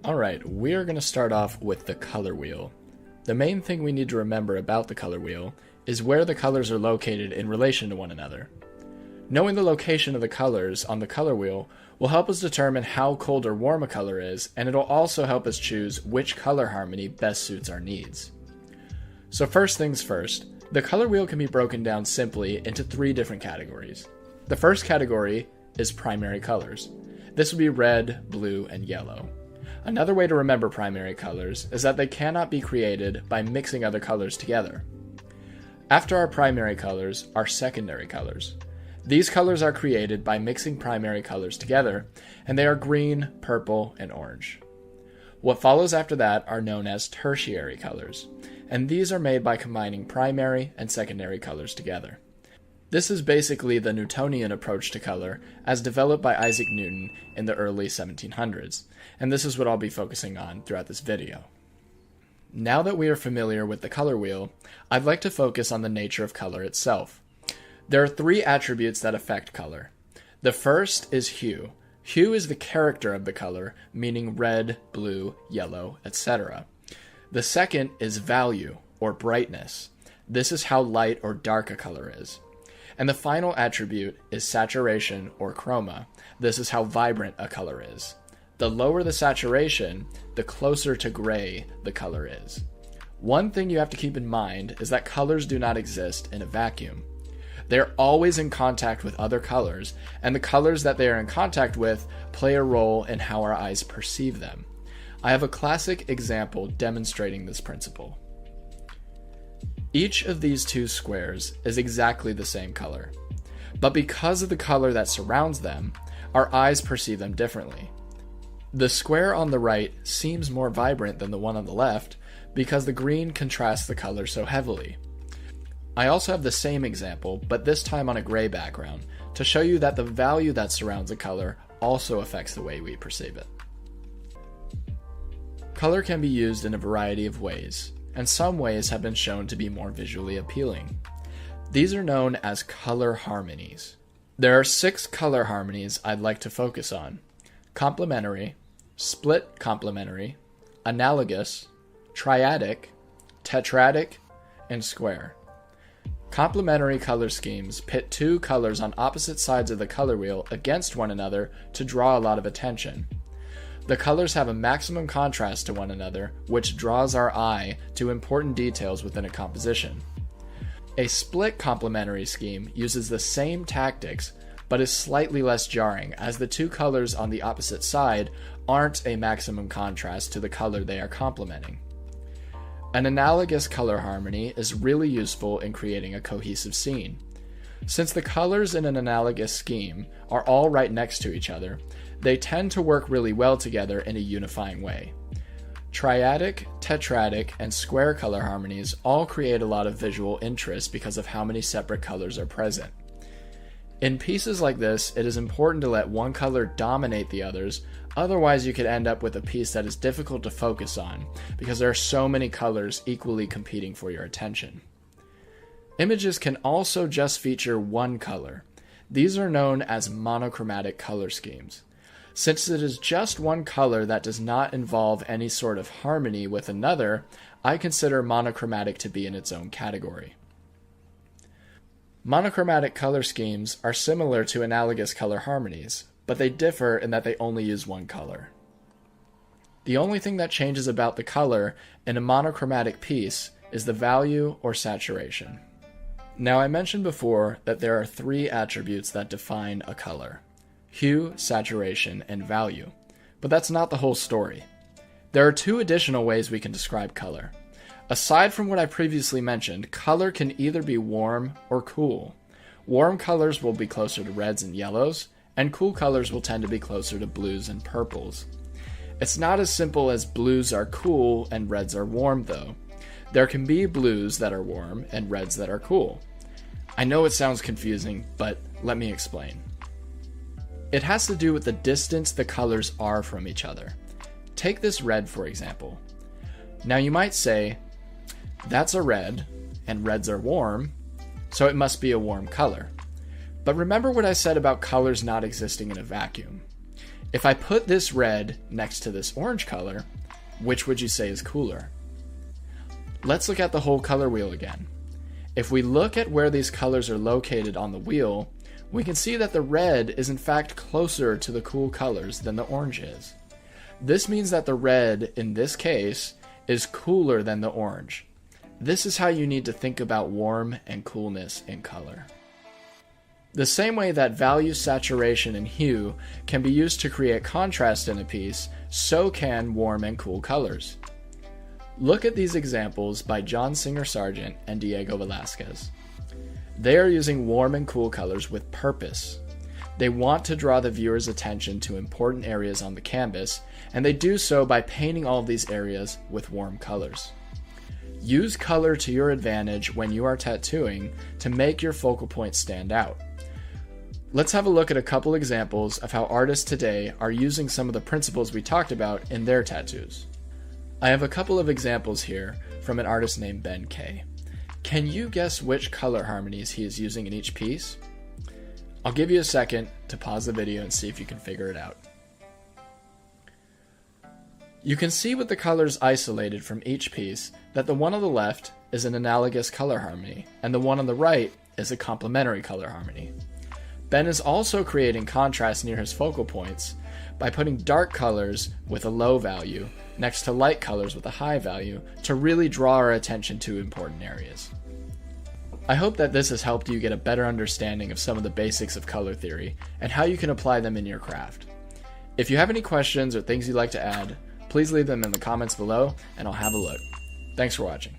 Alright, we're going to start off with the color wheel. The main thing we need to remember about the color wheel is where the colors are located in relation to one another. Knowing the location of the colors on the color wheel will help us determine how cold or warm a color is, and it'll also help us choose which color harmony best suits our needs. So first things first, the color wheel can be broken down simply into three different categories. The first category is primary colors. This would be red, blue, and yellow. Another way to remember primary colors is that they cannot be created by mixing other colors together. After our primary colors are secondary colors. These colors are created by mixing primary colors together, and they are green, purple, and orange. What follows after that are known as tertiary colors, and these are made by combining primary and secondary colors together. This is basically the Newtonian approach to color as developed by Isaac Newton in the early 1700s, and this is what I'll be focusing on throughout this video. Now that we are familiar with the color wheel, I'd like to focus on the nature of color itself. There are three attributes that affect color. The first is hue. Hue is the character of the color, meaning red, blue, yellow, etc. The second is value, or brightness. This is how light or dark a color is. And the final attribute is saturation, or chroma. This is how vibrant a color is. The lower the saturation, the closer to gray the color is. One thing you have to keep in mind is that colors do not exist in a vacuum. They are always in contact with other colors, and the colors that they are in contact with play a role in how our eyes perceive them. I have a classic example demonstrating this principle. Each of these two squares is exactly the same color, but because of the color that surrounds them, our eyes perceive them differently. The square on the right seems more vibrant than the one on the left because the green contrasts the color so heavily. I also have the same example, but this time on a gray background, to show you that the value that surrounds a color also affects the way we perceive it. Color can be used in a variety of ways, and some ways have been shown to be more visually appealing. These are known as color harmonies. There are 6 color harmonies I'd like to focus on: complementary, split complementary, analogous, triadic, tetradic, and square. Complementary color schemes pit two colors on opposite sides of the color wheel against one another to draw a lot of attention. The colors have a maximum contrast to one another, which draws our eye to important details within a composition. A split complementary scheme uses the same tactics, but is slightly less jarring, as the two colors on the opposite side aren't a maximum contrast to the color they are complementing. An analogous color harmony is really useful in creating a cohesive scene. Since the colors in an analogous scheme are all right next to each other, they tend to work really well together in a unifying way. Triadic, tetradic, and square color harmonies all create a lot of visual interest because of how many separate colors are present. In pieces like this, it is important to let one color dominate the others, otherwise you could end up with a piece that is difficult to focus on because there are so many colors equally competing for your attention. Images can also just feature one color. These are known as monochromatic color schemes. Since it is just one color that does not involve any sort of harmony with another, I consider monochromatic to be in its own category. Monochromatic color schemes are similar to analogous color harmonies, but they differ in that they only use one color. The only thing that changes about the color in a monochromatic piece is the value or saturation. Now, I mentioned before that there are 3 attributes that define a color: hue, saturation, and value. But that's not the whole story. There are 2 additional ways we can describe color. Aside from what I previously mentioned, color can either be warm or cool. Warm colors will be closer to reds and yellows, and cool colors will tend to be closer to blues and purples. It's not as simple as blues are cool and reds are warm, though. There can be blues that are warm and reds that are cool. I know it sounds confusing, but let me explain. It has to do with the distance the colors are from each other. Take this red, for example. Now you might say, that's a red, and reds are warm, so it must be a warm color. But remember what I said about colors not existing in a vacuum. If I put this red next to this orange color, which would you say is cooler? Let's look at the whole color wheel again. If we look at where these colors are located on the wheel, we can see that the red is in fact closer to the cool colors than the orange is. This means that the red, in this case, is cooler than the orange. This is how you need to think about warm and coolness in color. The same way that value, saturation, and hue can be used to create contrast in a piece, so can warm and cool colors. Look at these examples by John Singer Sargent and Diego Velázquez. They are using warm and cool colors with purpose. They want to draw the viewer's attention to important areas on the canvas, and they do so by painting all of these areas with warm colors. Use color to your advantage when you are tattooing to make your focal point stand out. Let's have a look at a couple examples of how artists today are using some of the principles we talked about in their tattoos. I have a couple of examples here from an artist named Ben K. Can you guess which color harmonies he is using in each piece? I'll give you a second to pause the video and see if you can figure it out. You can see with the colors isolated from each piece that the one on the left is an analogous color harmony, and the one on the right is a complementary color harmony. Ben is also creating contrast near his focal points by putting dark colors with a low value next to light colors with a high value to really draw our attention to important areas. I hope that this has helped you get a better understanding of some of the basics of color theory and how you can apply them in your craft. If you have any questions or things you'd like to add, please leave them in the comments below and I'll have a look. Thanks for watching.